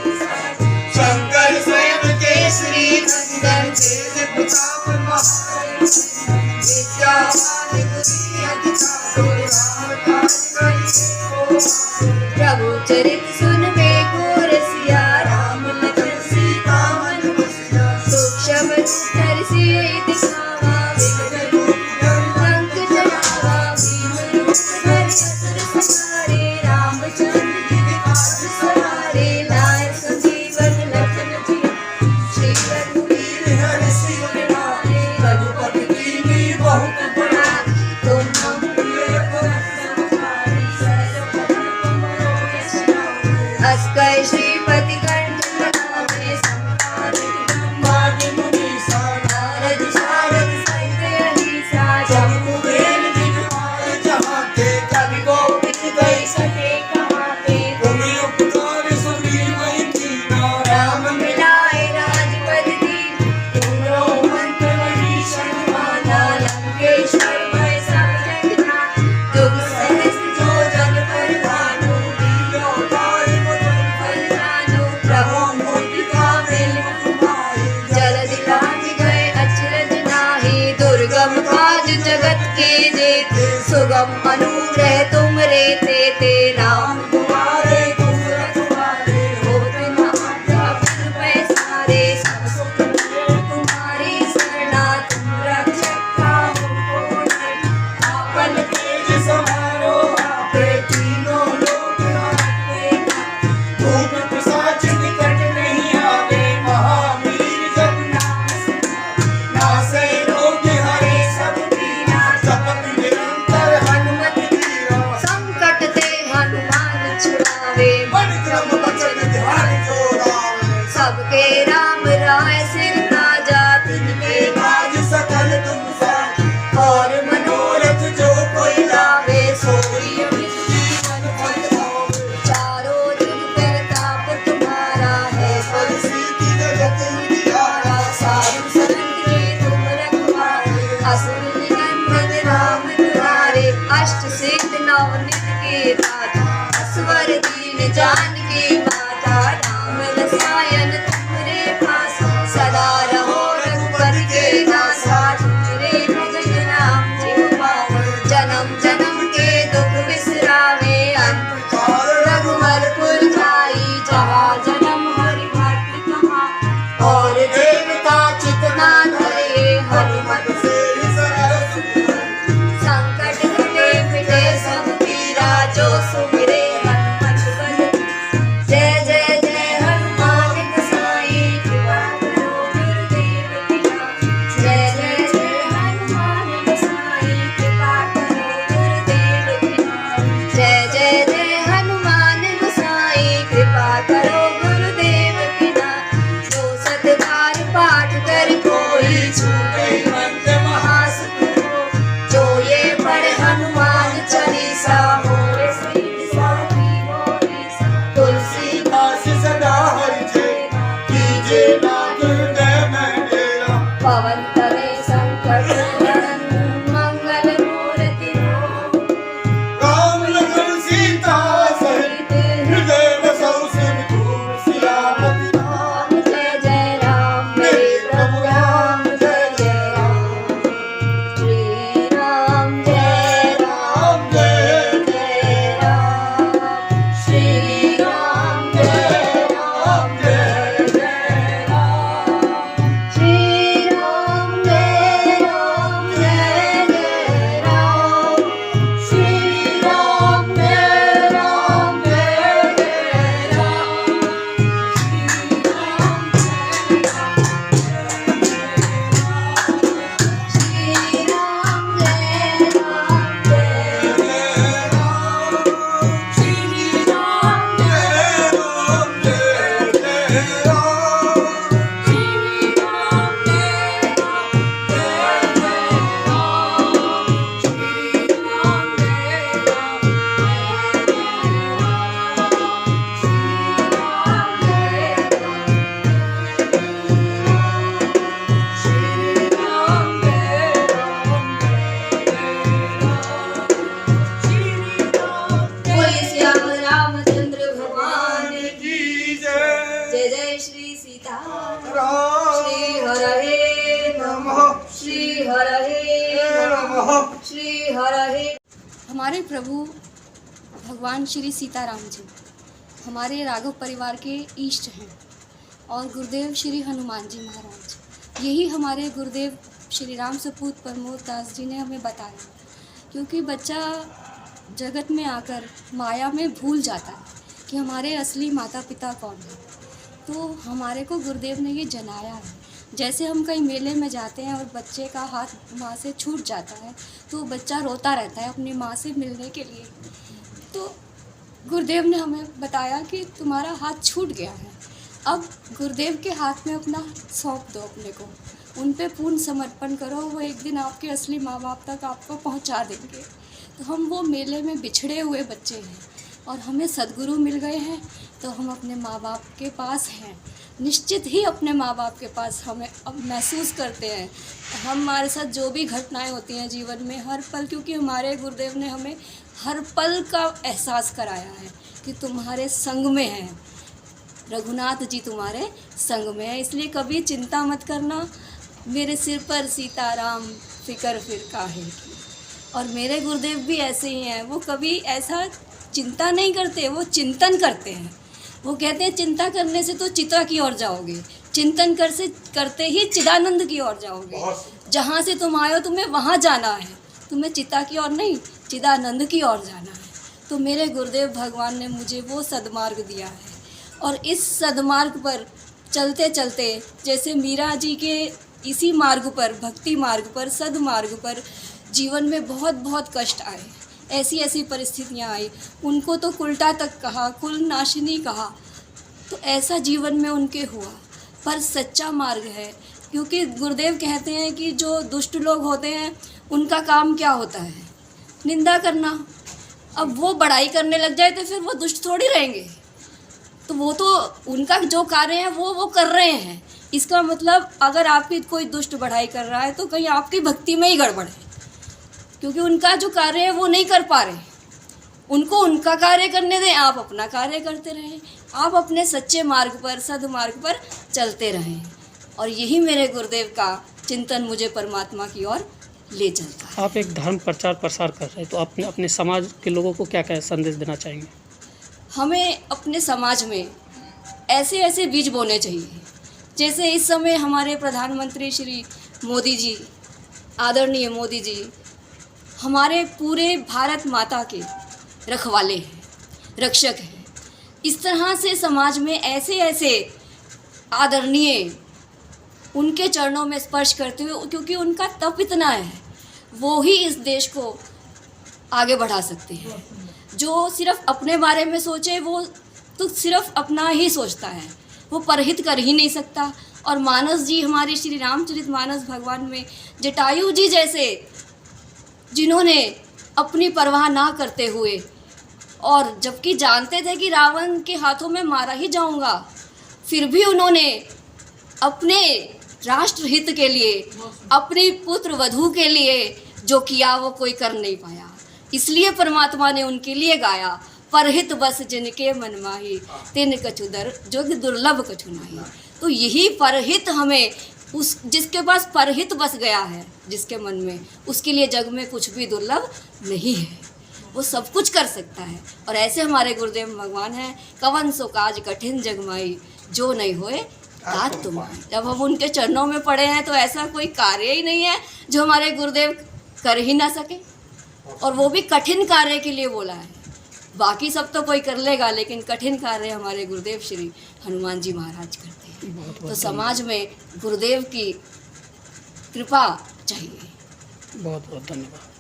शंकर स्वयं केसरी नंदन तेज प्रताप महान विद्यावान गुणी अधिकार राम काज करिए प्रभु चरित सुन में घोर सिया राम लखन सीता मन बसिया सूक्ष्म धर सिय दिखावा विकट रूप लंक जरावा भीम रूप धरि असुर संहारे रामचंद्र जी काज सवारे लाए संजीवन लखन जिया श्री रघुवीर हरि सिर नारे रघुपति कीन्ही बहुत बड़ा तुम हम प्रिय भरत समारे अस्कर श्रीपति कंठ लगावे संतान ब्रह्मादि मुनीसा नारद शारद सहित अहिसा जम्बू बेल दिखवार जहाँ के कवि गोविंद गई सके कहाँ के तुम उपकार सुग्रीव कीना राम मिलाए राजपद दीन तुमरो मंत्र विभीषण माना लंकेश्वर भय सब जग जान जुग सहस्त्र जो जन पर भानु लीलो तारि मधुर फल जानु प्रभु मुद्रिका मेल तुम्हारी जलधि लांघ गए अचरज नाहि दुर्गम काज जगत के जेते सुगम अनुग्रह तुम रे ते राम तुम्हारे तुम रखवारे होत न आज्ञा बिनु पैसारे सब सुख मिले तुम्हारी शरणा तुम रक्षक काहू को डर आपन तेज समारो आपे तीनों लोक हाथे भूप पिशाच निकट नहीं आवे महावीर जब नाम सुनावे नासे रोग हरे सब पीरा जपत निरंतर हनुमत वीरा संकट ते हनुमान छुड़ावे मन क्रम वचन ध्यान जो लावे सबके राम राय सिर ताजा तिनके काज सकल तुम साथी और मनोरथ जो कोई लावे सोई अमित जीवन फल पावे चारों जुग प्रताप तुम्हारा है पद सिद्धि जगत उजियारा साधु संत के तुम रखवारे असुर निकंदन राम दुआरे अष्ट सिद्ध नवनिध के दाता असवर दीन जानकी माता राम रसायन तुमरे पास सदा रहो रघुपति के दासा तुमरे भजन राम जी पावे जन्म जन्म के दुख बिसरावे अंत काल रघुवरपुर जाई जहाँ जन्म हरि भक्त कहाँ और देवता चितना धरे हनुमत से सरस संकट कटे मिटे सब पीरा जो सुमिरे हनुमत बल जय जय जय हनुमान गोसाई कृपा करो गुरुदेव पिता जय जय जय हनुमान गोसाई कृपा करो गुरुदेव पिता जय जय जय हनुमान गोसाई कृपा करो गुरुदेव पिता जो सतबार पाठ कर कोई छूटे मंत्र महासुख हो जो ये पढ़े हनुमान चालीसा होए सिद्धि साखी होए तुलसीदास सदा हरि जय कीजे नाथ हृदय में डेरा पवन तनय संकट हरन मंगल मूर्ति हो राम लखन सीता सहित हृदय बसौ सिर धूल जय जय श्री सीता राम श्री हरहे नमः श्री हरहे नमः श्री हरहे। हमारे प्रभु भगवान श्री सीताराम जी हमारे राघव परिवार के इष्ट हैं और गुरुदेव श्री हनुमान जी महाराज, यही हमारे गुरुदेव श्री राम सपूत प्रमोद दास जी ने हमें बताया। क्योंकि बच्चा जगत में आकर माया में भूल जाता है कि हमारे असली माता पिता कौन है, तो हमारे को गुरुदेव ने ये जनाया है। जैसे हम कहीं मेले में जाते हैं और बच्चे का हाथ माँ से छूट जाता है तो बच्चा रोता रहता है अपनी माँ से मिलने के लिए, तो गुरुदेव ने हमें बताया कि तुम्हारा हाथ छूट गया है, अब गुरुदेव के हाथ में अपना सौंप दो अपने को, उन पे पूर्ण समर्पण करो, वो एक दिन आपके असली माँ बाप तक आपको पहुँचा देंगे। तो हम वो मेले में बिछड़े हुए बच्चे हैं और हमें सद्गुरु मिल गए हैं, तो हम अपने माँ बाप के पास हैं, निश्चित ही अपने माँ बाप के पास हमें अब महसूस करते हैं। हमारे साथ जो भी घटनाएं होती हैं जीवन में हर पल, क्योंकि हमारे गुरुदेव ने हमें हर पल का एहसास कराया है कि तुम्हारे संग में है, रघुनाथ जी तुम्हारे संग में है, इसलिए कभी चिंता मत करना, मेरे सिर पर सीताराम फिकर फिर काहे की। और मेरे गुरुदेव भी ऐसे ही हैं, वो कभी ऐसा चिंता नहीं करते, वो चिंतन करते हैं। वो कहते हैं चिंता करने से तो चिता की ओर जाओगे, चिंतन करते ही चिदानंद की ओर जाओगे, जहाँ से तुम आए हो तुम्हें वहाँ जाना है, तुम्हें चिता की ओर नहीं चिदानंद की ओर जाना है। तो मेरे गुरुदेव भगवान ने मुझे वो सद्मार्ग दिया है और इस सद्मार्ग पर चलते चलते, जैसे मीरा जी के इसी मार्ग पर, भक्ति मार्ग पर, सद्मार्ग पर जीवन में बहुत बहुत कष्ट आए, ऐसी ऐसी परिस्थितियाँ आई, उनको तो कुलटा तक कहा, कुल नाशिनी कहा, तो ऐसा जीवन में उनके हुआ। पर सच्चा मार्ग है, क्योंकि गुरुदेव कहते हैं कि जो दुष्ट लोग होते हैं उनका काम क्या होता है, निंदा करना। अब वो बड़ाई करने लग जाए तो फिर वो दुष्ट थोड़ी रहेंगे, तो वो तो उनका जो कार्य है वो कर रहे हैं। इसका मतलब अगर आपकी कोई दुष्ट बढ़ाई कर रहा है तो कहीं आपकी भक्ति में ही गड़बड़ है, क्योंकि उनका जो कार्य है वो नहीं कर पा रहे, उनको उनका कार्य करने दें, आप अपना कार्य करते रहें, आप अपने सच्चे मार्ग पर, सद्मार्ग पर चलते रहें। और यही मेरे गुरुदेव का चिंतन मुझे परमात्मा की ओर ले चलता है। आप एक धर्म प्रचार प्रसार कर रहे हैं, तो आपने अपने समाज के लोगों को क्या क्या संदेश देना चाहेंगे? हमें अपने समाज में ऐसे ऐसे बीज बोने चाहिए, जैसे इस समय हमारे प्रधानमंत्री श्री मोदी जी, आदरणीय मोदी जी हमारे पूरे भारत माता के रखवाले हैं, रक्षक हैं। इस तरह से समाज में ऐसे ऐसे आदरणीय उनके चरणों में स्पर्श करते हुए, क्योंकि उनका तप इतना है, वो ही इस देश को आगे बढ़ा सकते हैं। जो सिर्फ अपने बारे में सोचे वो तो सिर्फ अपना ही सोचता है, वो परहित कर ही नहीं सकता। और मानस जी, हमारे श्री रामचरितमानस भगवान में जटायु जी जैसे, जिन्होंने अपनी परवाह ना करते हुए, और जबकि जानते थे कि रावण के हाथों में मारा ही जाऊंगा, फिर भी उन्होंने अपने राष्ट्र हित के लिए, अपनी पुत्र वधू के लिए जो किया वो कोई कर नहीं पाया। इसलिए परमात्मा ने उनके लिए गाया, परहित बस जिनके मन माही, तिन कछु दर जो दुर्लभ कछु नाही। तो यही परहित हमें, उस जिसके पास परहित बस गया है जिसके मन में, उसके लिए जग में कुछ भी दुर्लभ नहीं है, वो सब कुछ कर सकता है। और ऐसे हमारे गुरुदेव भगवान हैं, कवन सो काज कठिन जगमाई, जो नहीं होए तात तुम। जब हम उनके चरणों में पड़े हैं तो ऐसा कोई कार्य ही नहीं है जो हमारे गुरुदेव कर ही ना सके, और वो भी कठिन कार्य के लिए बोला है। बाकी सब तो कोई कर लेगा, लेकिन कठिन कार्य हमारे गुरुदेव श्री हनुमान जी महाराज करते हैं। तो समाज में गुरुदेव की कृपा चाहिए। बहुत बहुत धन्यवाद।